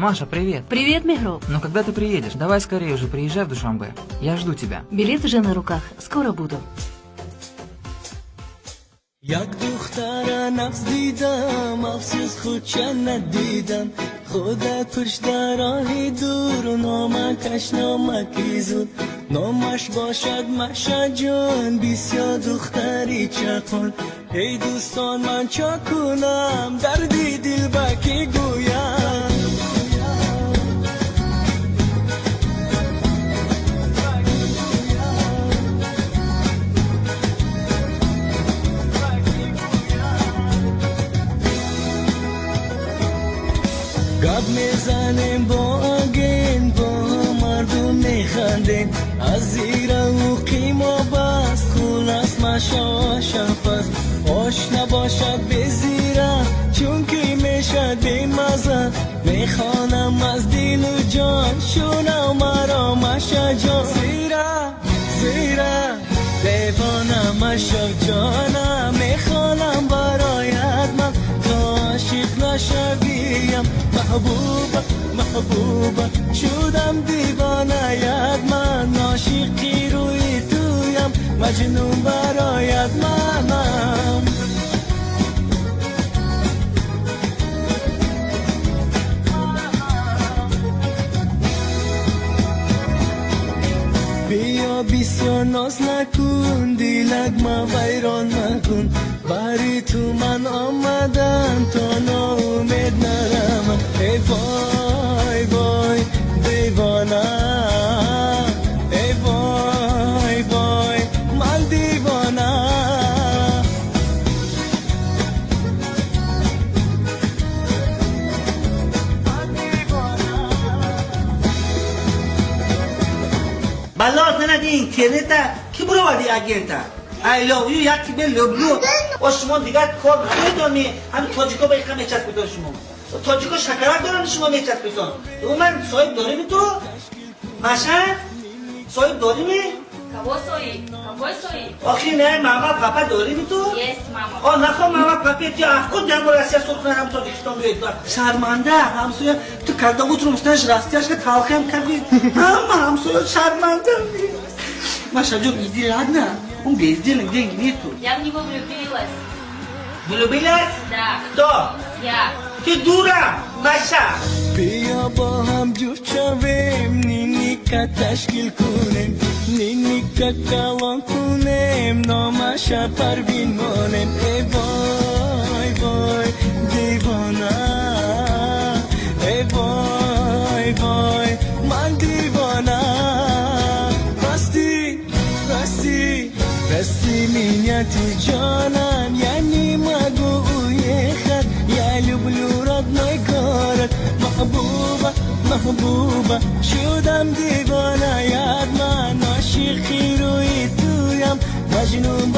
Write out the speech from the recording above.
Маша, привет. Привет, Мехроб. Ну когда ты приедешь? Давай скорее уже приезжай в Душанбе. Я жду тебя. Билет уже на руках. Скоро буду. یک دختر نفس دیدم افسوس خود چند ندیدم خودت پشت راهی دور نامکش نامکی زود نامش باشد مشا جان بسیار دختری چکن ای دوستان من چا کنم دردی دل بکی گویم گپ میزنیم با آگین با مردم میخندیم از زیر او قیما بست خلاص مشا شفست آش نباشد بزیرم چون که میشد بیمزه میخوانم از دل و جان شونم مرا مشا جان زیره دیوانم مشا جانم میخوانم برایت من تا عاشق نشویم محبوبه شدم دیوانه‌یت من عاشقی روی تویم مجنون برایت منم بیا بسیار ناز نکن دیلک ما ویران نکن بری تو من آمدم تا ناامید نرم ای وای وای دیوانه ای وای وای من دیوانه بلا سند اینترنت کی برو وادی اگنتا I love you یکی به لبلو و شما دیگر کار ندونی همین تاجیکا به خم میچسبید شما تاجیکا شکرک دارن شما میچسبیدن او من صاحب داریم تو ماشا صاحب داریم کبو صاحب آخی نه ماما پاپا داریم تو yes ماما نخوا ماما پاپا تو افکار دنبال راستی سرخونه هم تاجیکستان بیاید شرمنده همسویا تو کاردا اوترومستاش راستیاش که تلخیم کردی اما همسویا شرمنده Маша, Джон, иди, ладно? Он сделаем деньги нету. Я в него влюбилась. Влюбилась? Да. Кто? Я. Ты дура, Маша. بیا با هم جفت شویم نینیکا تشکیل کنیم نینیکا کلان کنیم نامشا پروین مانیم ای وای وای دیوانه ای وای وای من دیوانه راستی міняти جانم я не могу уехать я люблю родной город محبوبه شدم دیوانه‌یت من عاشقی روی تویم مجنون